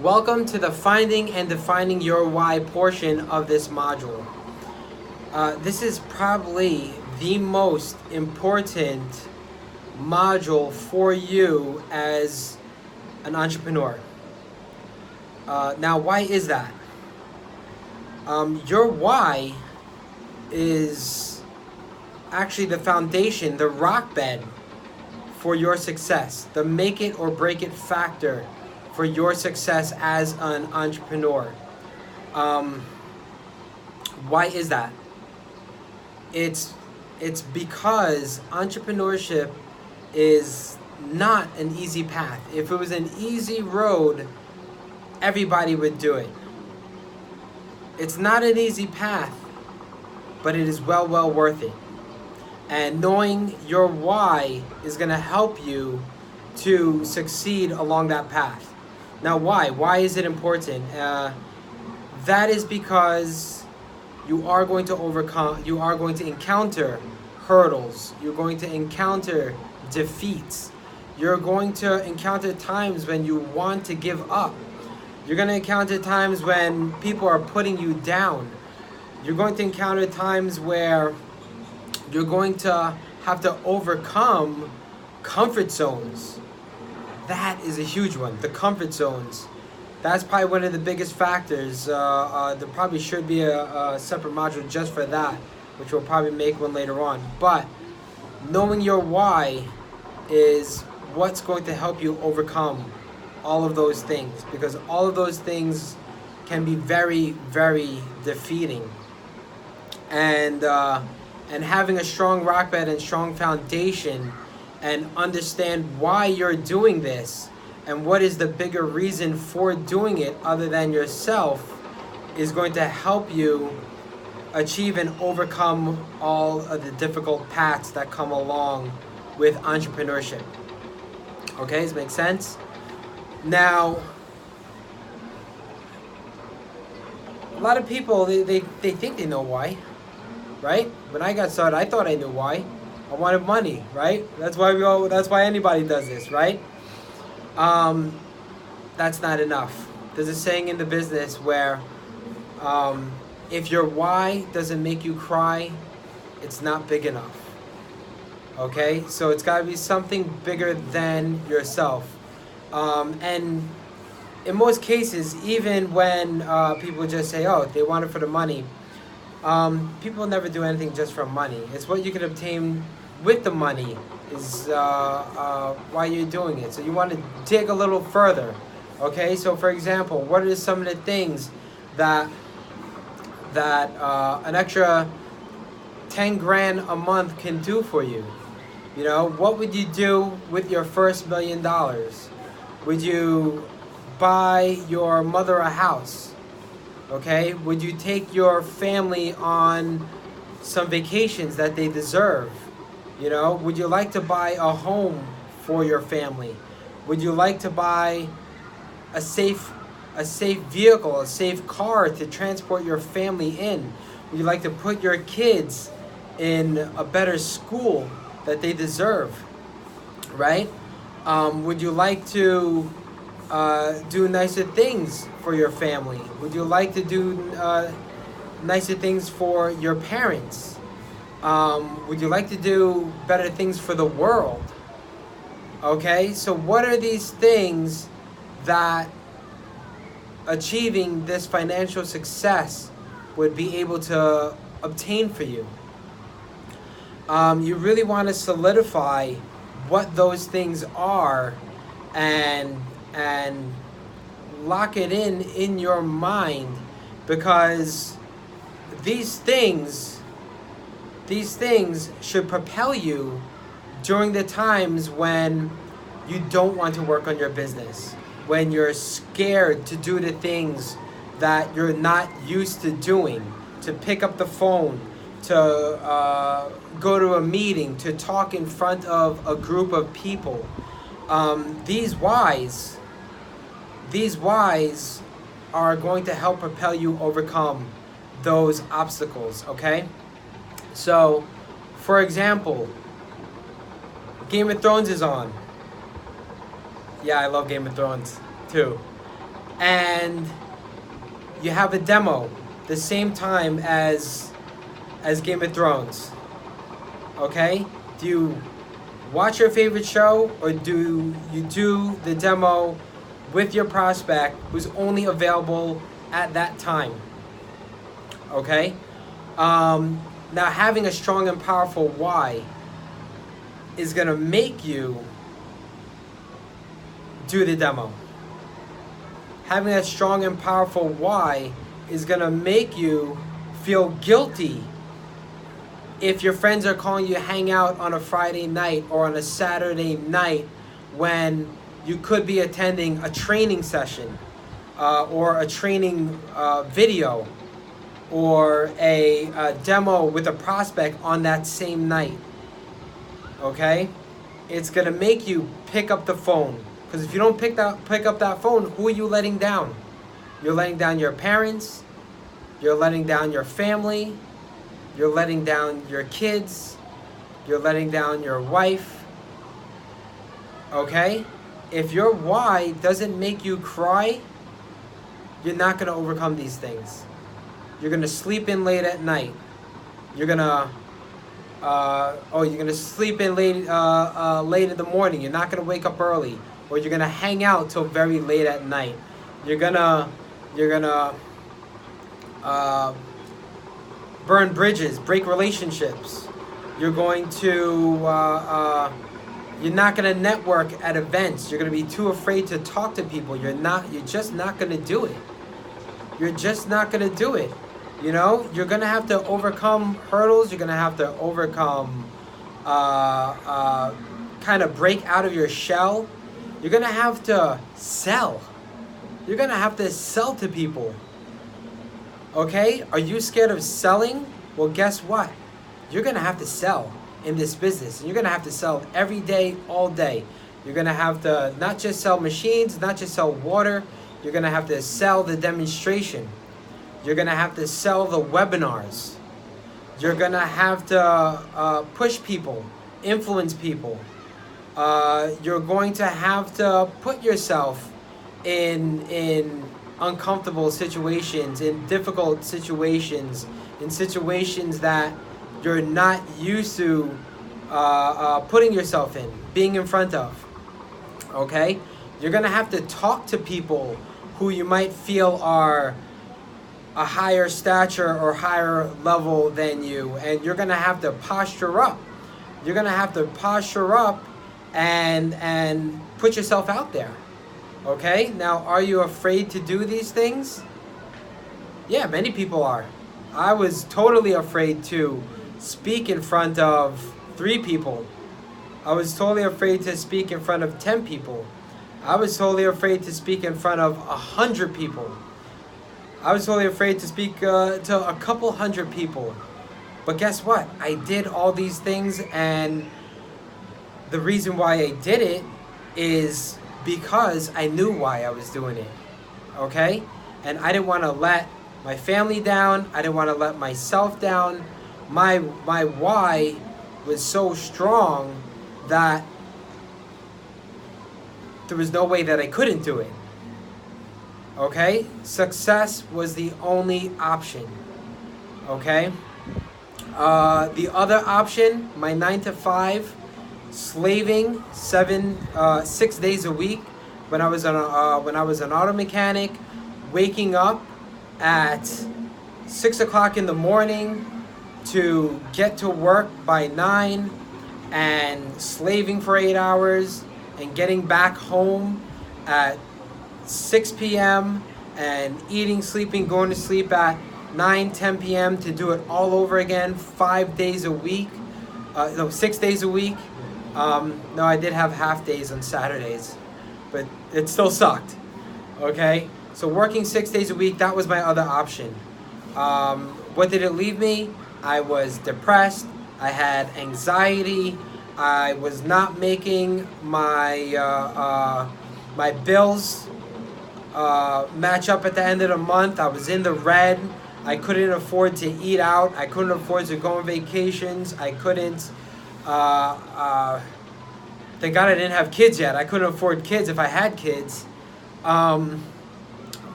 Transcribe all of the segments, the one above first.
Welcome to the Finding and Defining Your Why portion of this module. This is probably the most important module for you as an entrepreneur. Now, why is that? Your why is actually the foundation, the rock bed for your success, the make it or break it factor for your success as an entrepreneur. Why is that? It's because entrepreneurship is not an easy path. If it was an easy road, everybody would do it. It's not an easy path, but it is well worth it. And knowing your why is going to help you to succeed along that path. Now, why? Why is it important? That is because you are going to encounter hurdles. You're going to encounter defeats. You're going to encounter times when you want to give up. You're going to encounter times when people are putting you down. You're going to encounter times where you're going to have to overcome comfort zones. That is a huge one, the comfort zones. That's probably one of the biggest factors. There probably should be a separate module just for that, which we'll probably make one later on. But knowing your why is what's going to help you overcome all of those things, because all of those things can be very defeating. And having a strong rock bed and strong foundation and understand why you're doing this and what is the bigger reason for doing it other than yourself is going to help you achieve and overcome all of the difficult paths that come along with entrepreneurship. Okay, does it make sense? Now, a lot of people, they think they know why, right? When I got started, I thought I knew why. I wanted money, right? That's why anybody does this, right? That's not enough. There's a saying in the business where if your why doesn't make you cry, it's not big enough. Okay? So it's got to be something bigger than yourself. And in most cases, even when people just say, oh, they want it for the money, people never do anything just for money. It's what you can obtain with the money is why you're doing it. So you want to dig a little further. Okay, so for example, what are some of the things that an extra 10 grand a month can do for you? You know, what would you do with your first $1 million? Would you buy your mother a house? Okay, would you take your family on some vacations that they deserve? You know, would you like to buy a home for your family? Would you like to buy a safe vehicle, a safe car to transport your family in? Would you like to put your kids in a better school that they deserve, right? Would you like to do nicer things for your family? Would you like to do nicer things for your parents? Would you like to do better things for the world? Okay, so what are these things that achieving this financial success would be able to obtain for you? You really want to solidify what those things are and lock it in your mind, because these things should propel you during the times when you don't want to work on your business, when you're scared to do the things that you're not used to doing, to pick up the phone, to go to a meeting, to talk in front of a group of people. These whys are going to help propel you overcome those obstacles, okay? So, for example, Game of Thrones is on. Yeah, I love Game of Thrones too. and you have a demo the same time as Game of Thrones. Okay? Do you watch your favorite show, or do you do the demo with your prospect who's only available at that time? Okay? Now, having a strong and powerful why is going to make you do the demo. Having a strong and powerful why is going to make you feel guilty if your friends are calling you to hang out on a Friday night or on a Saturday night when you could be attending a training session or a training video or a demo with a prospect on that same night. Okay? It's going to make you pick up the phone. Because if you don't pick up that phone, who are you letting down? You're letting down your parents. You're letting down your family. You're letting down your kids. You're letting down your wife. Okay? If your why doesn't make you cry, you're not going to overcome these things. You're going to sleep in late at night. You're going to sleep in late in the morning. You're not going to wake up early. Or you're going to hang out till very late at night. You're going to burn bridges, break relationships. You're going to you're not going to network at events. You're going to be too afraid to talk to people. You're just not going to do it. You're just not going to do it. You know, you're going to have to overcome hurdles. You're going to have to overcome kind of break out of your shell. You're going to have to sell. You're going to have to sell to people. Okay? Are you scared of selling? Well, guess what? You're going to have to sell in this business. And you're going to have to sell every day, all day. You're going to have to not just sell machines, not just sell water. You're going to have to sell the demonstration. You're going to have to sell the webinars. You're going to have to push people, influence people. You're going to have to put yourself in uncomfortable situations, in difficult situations, in situations that you're not used to putting yourself in, being in front of. Okay? You're going to have to talk to people who you might feel are a higher stature or higher level than you, and you're going to have to posture up. You're going to have to posture up and put yourself out there. Okay? Now, are you afraid to do these things? Yeah, many people are. I was totally afraid to speak in front of 3 people. I was totally afraid to speak in front of 10 people. I was totally afraid to speak in front of 100 people. I was totally afraid to speak to a couple hundred people. But guess what? I did all these things, and the reason why I did it is because I knew why I was doing it. Okay? And I didn't want to let my family down. I didn't want to let myself down. My why was so strong that there was no way that I couldn't do it. Okay? Success was the only option. Okay? The other option, my 9 to 5, slaving 6 days a week when I was an auto mechanic, waking up at 6 o'clock in the morning to get to work by 9, and slaving for 8 hours and getting back home at 6 p.m. and eating, sleeping, going to sleep at 9, 10 p.m. to do it all over again 5 days a week. 6 days a week. No, I did have half days on Saturdays, but it still sucked. Okay? So working 6 days a week, that was my other option. What did it leave me? I was depressed. I had anxiety. I was not making my my bills match up at the end of the month. I was in the red. I couldn't afford to eat out. I couldn't afford to go on vacations. I couldn't. Thank God I didn't have kids yet. I couldn't afford kids if I had kids.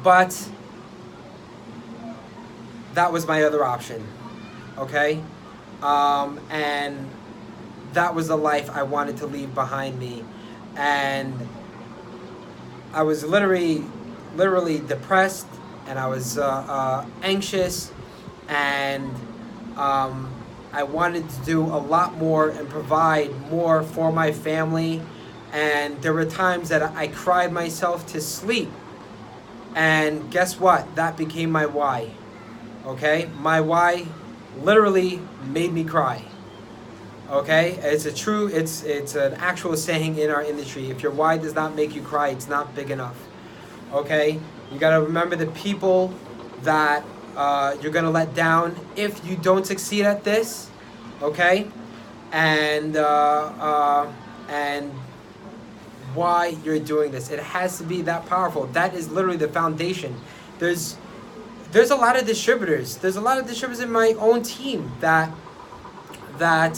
But that was my other option, okay? And that was the life I wanted to leave behind me. And I was literally depressed, and I was anxious, and I wanted to do a lot more and provide more for my family. And there were times that I cried myself to sleep. And guess what? That became my why. Okay? My why literally made me cry. Okay? It's an actual saying in our industry. If your why does not make you cry, it's not big enough. Okay? You got to remember the people that you're going to let down if you don't succeed at this. Okay? And why you're doing this. It has to be that powerful. That is literally the foundation. There's a lot of distributors. There's a lot of distributors in my own team that are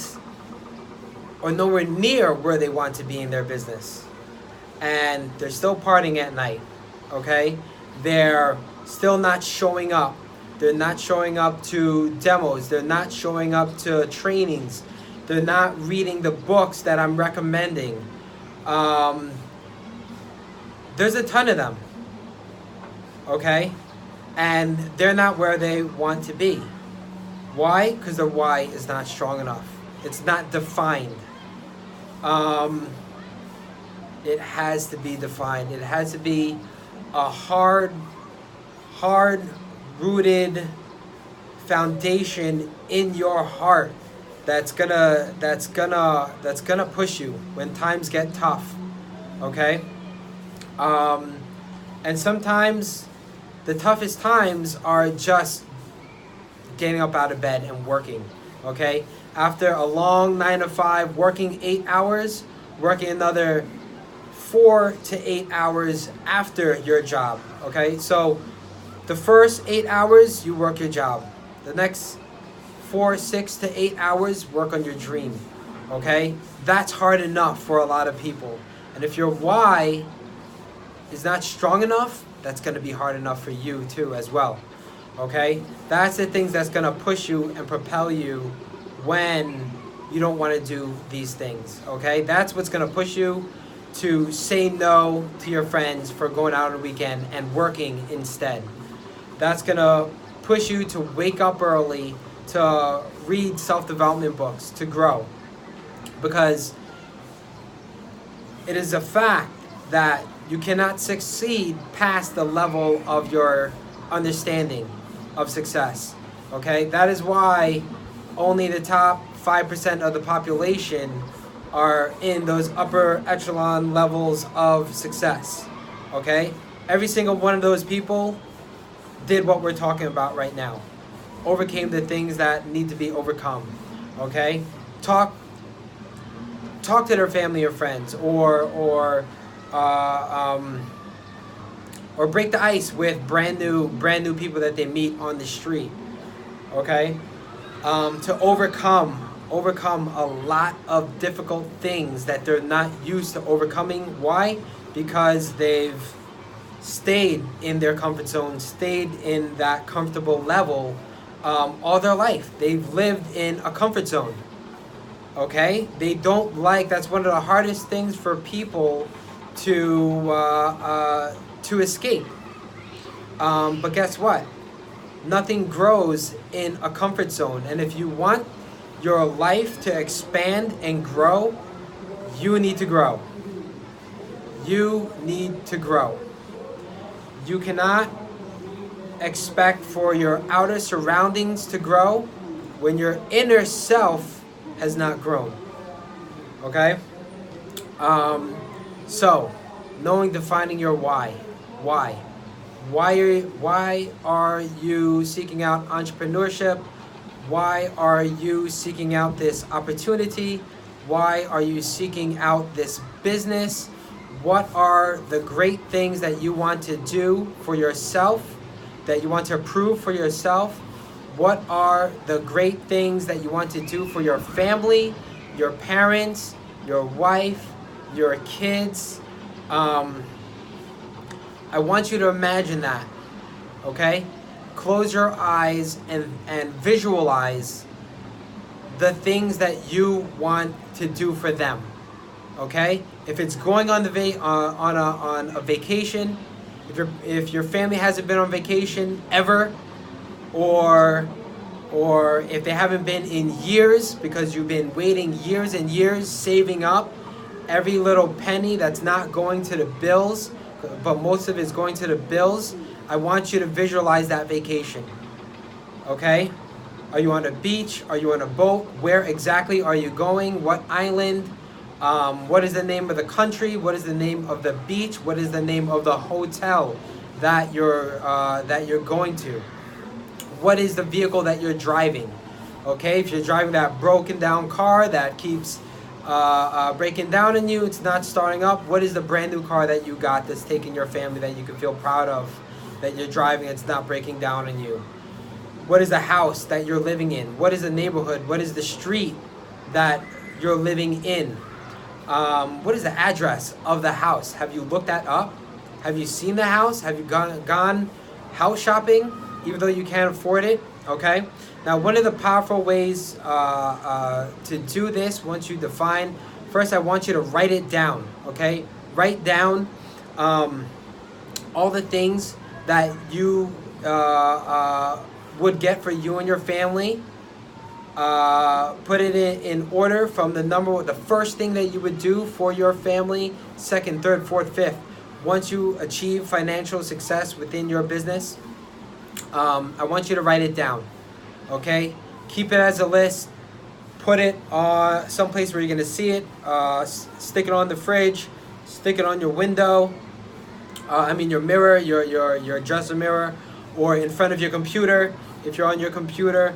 nowhere near where they want to be in their business. And they're still partying at night. Okay? They're still not showing up. They're not showing up to demos. They're not showing up to trainings. They're not reading the books that I'm recommending. There's a ton of them, okay? And they're not where they want to be. Why? Because their why is not strong enough. It's not defined. It has to be defined. It has to be a hard-rooted foundation in your heart that's gonna push you when times get tough, okay? And sometimes the toughest times are just getting up out of bed and working, okay? After a long 9 to 5, working 8 hours, working another 4 to 8 hours after your job, okay? So the first 8 hours, you work your job. The next 4, 6 to 8 hours, work on your dream, okay? That's hard enough for a lot of people. And if your why is not strong enough, that's going to be hard enough for you too as well, okay? That's the things that's going to push you and propel you when you don't want to do these things, okay? That's what's going to push you to say no to your friends for going out on the weekend and working instead. That's going to push you to wake up early, to read self-development books, to grow. Because it is a fact that you cannot succeed past the level of your understanding of success. Okay? That is why only the top 5% of the population are in those upper echelon levels of success. Okay? Every single one of those people did what we're talking about right now. Overcame the things that need to be overcome. Okay? Talk to their family or friends, or break the ice with brand new people that they meet on the street. Okay? To overcome a lot of difficult things that they're not used to overcoming. Why? Because they've stayed in their comfort zone, stayed in that comfortable level all their life. They've lived in a comfort zone. Okay? They don't like, that's one of the hardest things for people to escape. But guess what? Nothing grows in a comfort zone. And if you want your life to expand and grow, you need to grow. You need to grow. You cannot expect for your outer surroundings to grow when your inner self has not grown. Okay? So, defining your why. Why? Why are you seeking out entrepreneurship? Why are you seeking out this opportunity? Why are you seeking out this business? What are the great things that you want to do for yourself, that you want to prove for yourself? What are the great things that you want to do for your family, your parents, your wife, your kids? I want you to imagine that. Okay? Close your eyes and visualize the things that you want to do for them. Okay? If it's going on on a vacation, if your family hasn't been on vacation ever, or if they haven't been in years because you've been waiting years and years saving up every little penny that's not going to the bills, but most of it's going to the bills, I want you to visualize that vacation. Okay? Are you on a beach? Are you on a boat? Where exactly are you going? What island? What is the name of the country? What is the name of the beach? What is the name of the hotel that you're going to? What is the vehicle that you're driving? Okay, if you're driving that broken down car that keeps breaking down on you, it's not starting up. What is the brand new car that you got that's taking your family that you can feel proud of, that you're driving, it's not breaking down on you? What is the house that you're living in? What is the neighborhood? What is the street that you're living in? What is the address of the house? Have you looked that up? Have you seen the house? Have you gone house shopping, even though you can't afford it? Okay. Now, one of the powerful ways to do this, once you define, first I want you to write it down. Okay. Write down all the things that you would get for you and your family. Put it in order from the first thing that you would do for your family, second, third, fourth, fifth. Once you achieve financial success within your business, I want you to write it down. Okay? Keep it as a list. Put it someplace where you're going to see it. Stick it on the fridge. Stick it on your window. Your mirror, your dresser mirror, or in front of your computer. If you're on your computer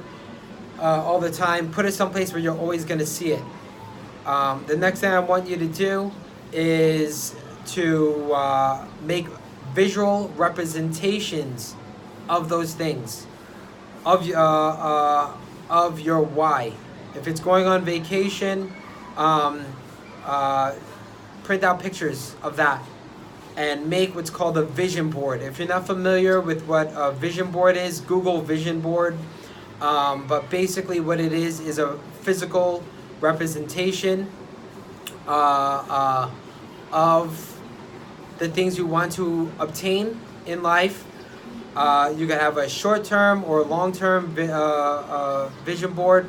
all the time, put it someplace where you're always going to see it. The next thing I want you to do is to make visual representations of those things, of your why. If it's going on vacation, print out pictures of that and make what's called a vision board. If you're not familiar with what a vision board is, Google vision board. But basically what it is a physical representation of the things you want to obtain in life. You can have a short-term or long-term vision board.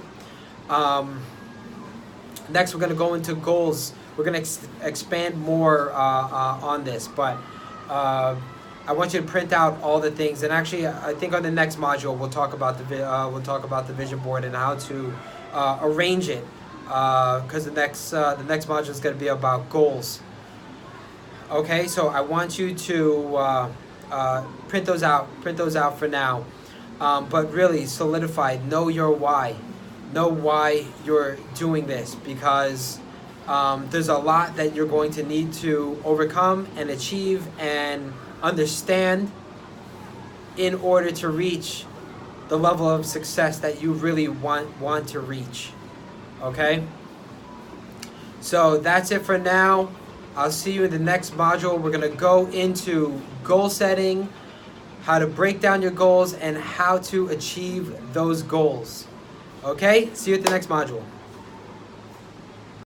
Next, we're going to go into goals. We're going to expand more on this, but I want you to print out all the things. And actually, I think on the next module we'll talk about the vision board and how to arrange it. Because the next module is going to be about goals. Okay, so I want you to print those out for now. But really solidify. Know your why. Know why you're doing this, because there's a lot that you're going to need to overcome and achieve and understand in order to reach the level of success that you really want to reach. Okay? So that's it for now. I'll see you in the next module. We're going to go into goal setting, how to break down your goals, and how to achieve those goals. Okay? See you at the next module.